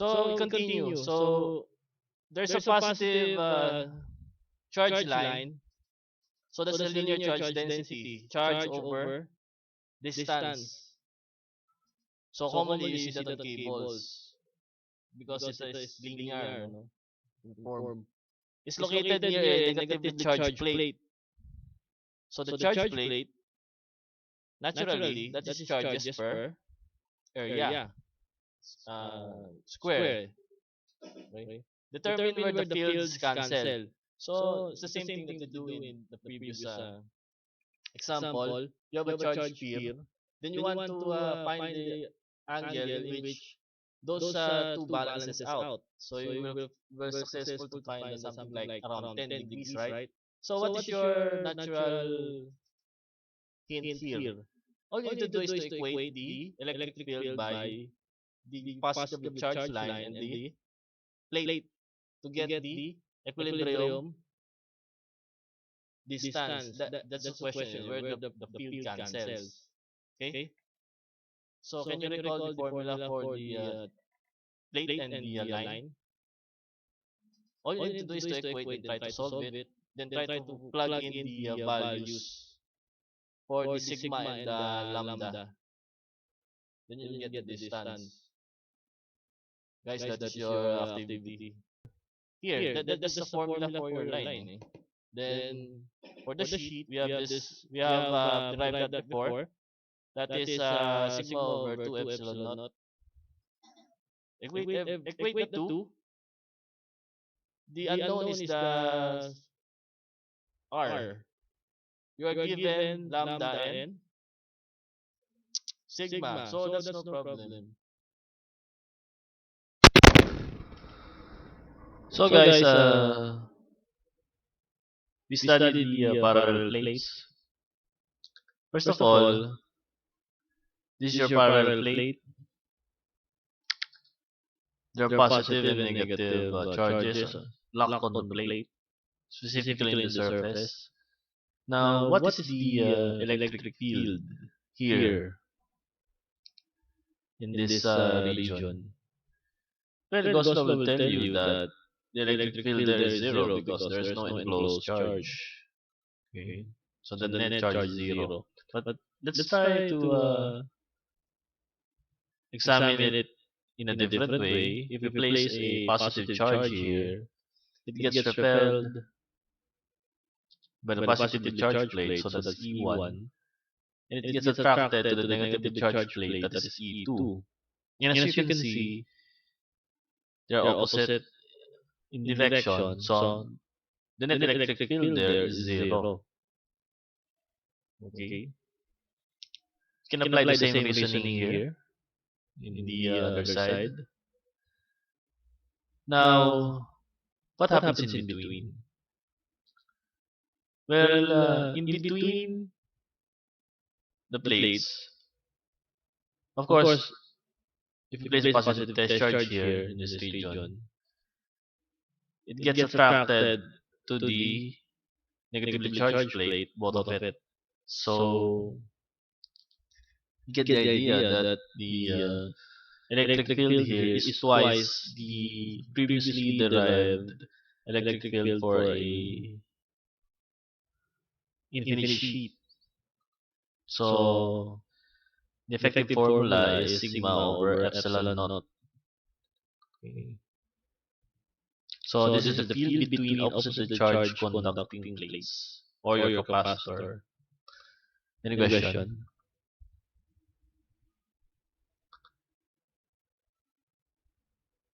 So we continue. So there's a positive charge line. So that's the linear charge density, charge over distance. So commonly you see that on cables because it is linear, in form. It's located near a negatively charged plate. So the charge plate, naturally, that is charges per area, square. Okay? Determine where the fields cancel. So it's the same thing that we do in the previous example. You have a charge sphere. Then you want to find the angle in which those two balances out. So you were successful to find something like around 10 degrees, right? So what is your natural hint here? All you need to do is to equate the electric field by the positively charged line and the plate to get the equilibrium distance. That's the question, where the field cancels. Okay? So can you recall the formula for the plate and the line? All you need to do is to equate and try to solve it. Then try to plug in the values for the sigma and the lambda. Then you'll get the distance. Guys, that is your activity. Here, that's the formula for your line. Then for the sheet, we have derived that before. That is sigma over 2 epsilon naught. Equate the two. The unknown is the r. You are given lambda and sigma, so that's no problem. So guys, we studied the parallel plates. First of all, this is your parallel plate. There are positive and negative charges locked on the plate, specifically in the surface. Now, what is the electric field here in this region? Well, Gauss law will tell you that the electric field there is zero because there is no enclosed charge. Okay, so the net charge is zero. But let's try to examine it in a different way. If you place a positive charge here, it gets repelled by the positively charged plate, so that's E1, and it gets attracted to the negatively charged plate, that is E2. And as you can see, they're opposite in direction, so the net electric field there is zero. Okay, you can apply the same reasoning here in the other side. Now, what happens in between? Well, in between the plates, of course, if you place a positive test charge here in this region, it gets attracted to the negatively charged plate, both of it. So, you get the idea that the electric field here is twice the previously derived electric field for a infinite sheet. So, the effective formula is sigma over epsilon naught. Okay. So this is the field between oppositely charged conducting plates or your capacitor. Any question?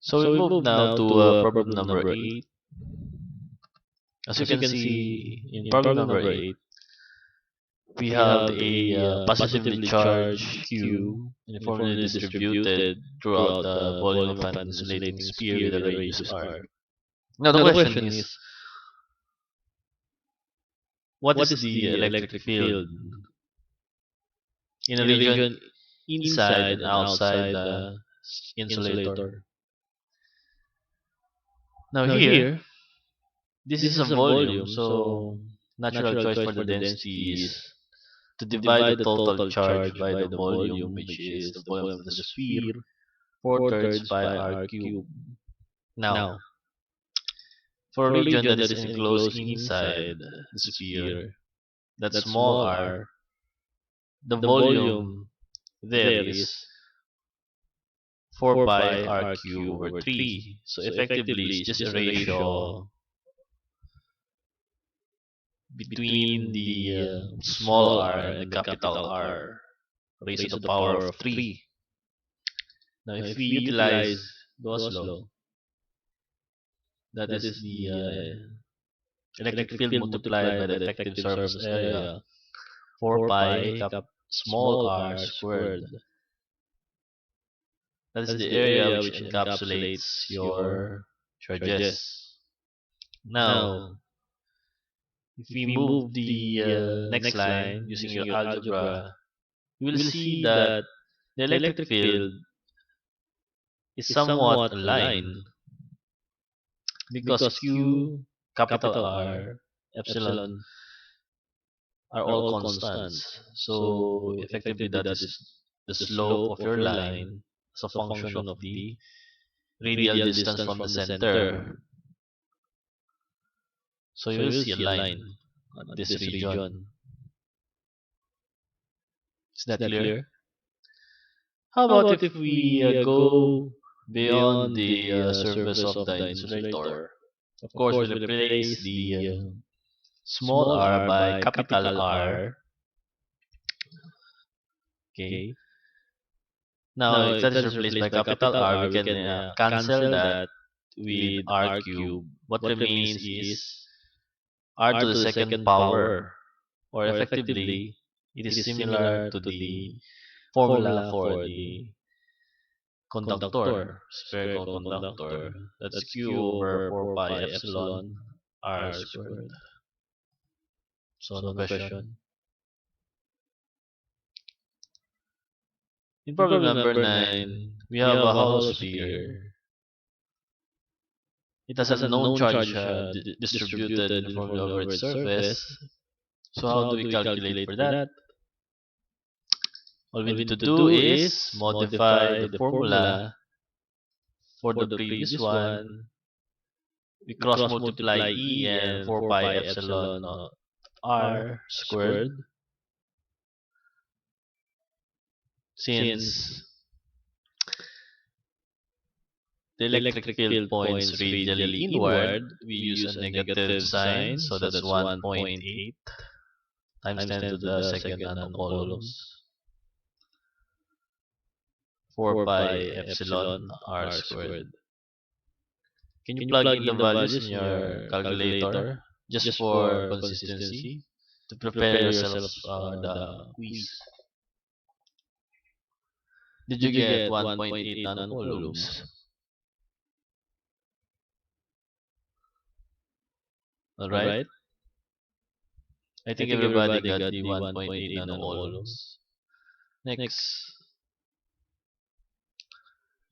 So we move now to problem number 8. As you can see in problem number 8, we have a positively charged Q uniformly distributed throughout the volume of an insulating sphere with a radius r. Now the question is, what is the electric field in a region inside and outside the insulator? Now here, this is a volume, so natural choice for the density is to divide the total charge by the volume, which is the volume of the sphere, 4 thirds pi r cubed. Now, Now, for a for a region region that that is is enclosed enclosed inside inside the the sphere, sphere, that that small small r, r, the the volume volume there there is is 4 4 pi pi r r cubed cubed over over 3. 3. So So effectively, effectively, it's it's just a just a ratio ratio between between the the small small r r and the and the capital capital R R raised to raised the to the power of power of 3. 3. Now, Now, if we if we utilize utilize Gauss Gauss law, law, that that is is the the electric electric field field multiplied by multiplied the by the effective effective surface surface area, area, 4 4 pi pi small small r r squared. squared. That is That is the the area area which which encapsulates encapsulates your your charges. charges. Now, Now, if if we we move move the the next next line line using your using your algebra, algebra, you will you will see see that that the the electric electric field field is is somewhat somewhat aligned aligned because because Q, Q, capital capital R, R, epsilon epsilon are are all all constants. constants. So So effectively, effectively, that that is is the the slope slope of of your your line line as a as a function of function of the the radial radial distance distance from the from the center. center. So you So will you will see a see a line line at at this this region. region. Is Is that that clear? clear? How How about about if if we we go go beyond beyond the the surface surface of of the the insulator? insulator? Of Of course, we'll course, we replace replace the the small small r r by by capital capital R. R. Okay. Okay. Now, Now, if that if is that is replaced by replaced by capital capital R, we R, we can can cancel cancel that that with with r R cubed. cube. What What remains remains is is r to R the to the second second power, power, or or effectively, effectively, it is it is similar similar to to the the formula formula for for the the conductor, conductor, spherical spherical conductor. conductor. That's That's q Q over over 4 4 pi pi epsilon epsilon r R squared. squared. So no So no question. question. In In problem problem number number 9, 9, we we have have a a hollow hollow sphere. sphere. It It has a has a known known charge charge distributed distributed uniformly uniformly over over its its surface. surface. So So how how do we do we calculate calculate for for that? that? All we All we need to need to do do is is modify the modify the formula formula for the for the previous previous one. one. We We cross cross multiply multiply E E and and 4 4 pi pi epsilon epsilon R R squared, squared, since since the the electric electric field field points points radially radially inward. inward, We we use a use a negative negative sign, sign, so so that's that's 1.8 1.8 times times 10 to 10 to the the second second nanocoulombs, nanocoulombs, 4 4 pi pi epsilon epsilon R R squared. squared. Can you Can you plug plug in the in the values in values in your your calculator calculator just just for for consistency consistency to to prepare prepare yourself yourself for the the quiz? quiz? Did you Did you get get 1.8 1.8 nanocoulombs? nanocoulombs? Alright? Alright? I I think think everybody everybody got got the the 1.8 1.8 nanocoulombs. nanocoulombs. Next, Next,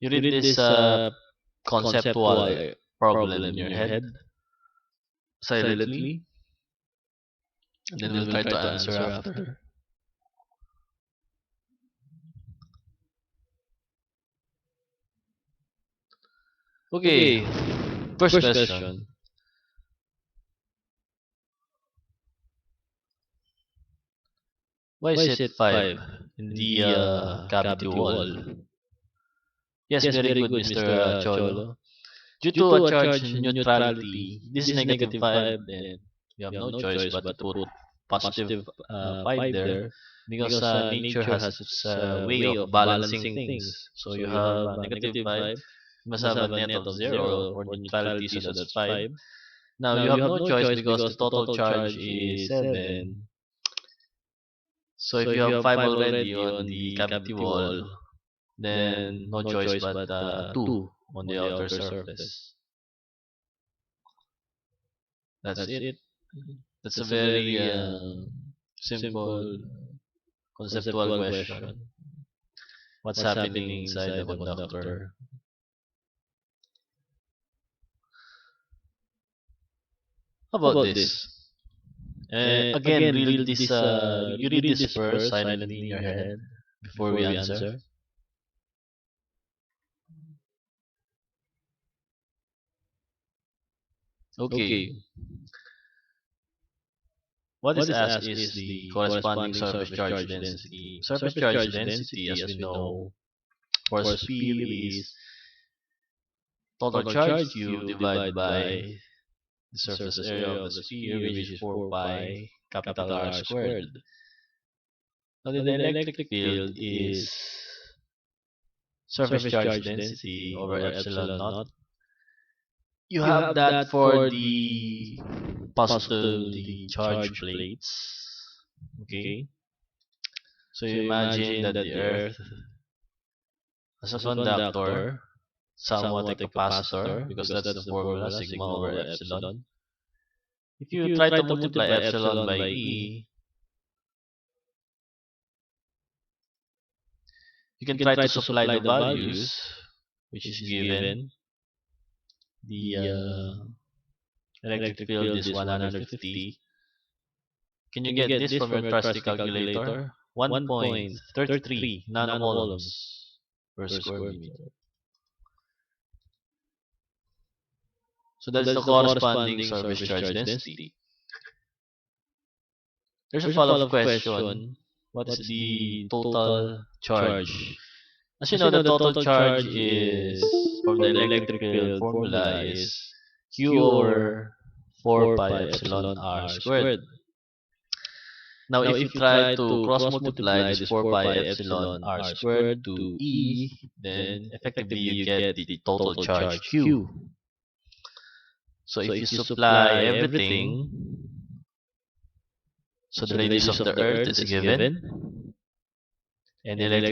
you you read read this this conceptual conceptual problem in problem your in your head head silently, silently, and then and we'll then we'll try try to to answer answer after. after. Okay, Okay, first first question. question. Why Why is is it it 5 5 in in the the cavity cavity wall? wall? Yes, Yes, very very good, good, Mr. Mr. Cholo. Cholo. Due Due to a to a charge charge neutrality, neutrality, this is this is negative negative 5, 5, then then you have you have no no choice choice but to but to put put positive positive 5 5 there, there because because nature nature has has its its way way of of balancing balancing things. things. So you So you have have a negative negative 5, 5, you must you must have a have a net net of of 0 0 for for neutrality, neutrality, so so that's that's 5. 5. Now you Now have you have no no choice choice because because the the total total charge charge is is 7. 7. So if So you if you have have 5 5 already already on on the the cavity cavity wall, wall, then then no no choice choice but but 2 2 on the on the outer outer surface. surface. That's That's it. it. That's a That's a very very simple simple conceptual conceptual question. question. What's What's happening happening inside the inside the conductor? conductor? How How about about this? this? Again, Again, read read this. this. You You read read this this first first silently in silently your in your head head before we before we answer. answer. Okay, what is asked is the corresponding surface charge density. Surface charge density, as we know, for a sphere is total charge Q divided by the surface area of the sphere, which is 4 pi capital R squared. Now, then the electric field is surface charge density over epsilon naught. You have that for the positively charged plates. Okay, so you imagine that the Earth as a conductor, somewhat a capacitor, because that's the formula sigma over epsilon. If you try to multiply epsilon by E, you can try to supply the values, which is given. The electric field is 150. Can you get this from your trusty calculator? 1.33 nanomouloms per square meter. So that's the corresponding surface charge density. There's a follow-up question. What is the total charge? As you know, the total charge is, from the electric field formula, is Q over 4 pi epsilon R squared. Now, if you try to cross-multiply this 4 pi epsilon R squared to E, then effectively you get the total charge Q. So if you supply everything, so the radius of the Earth is given, and the electric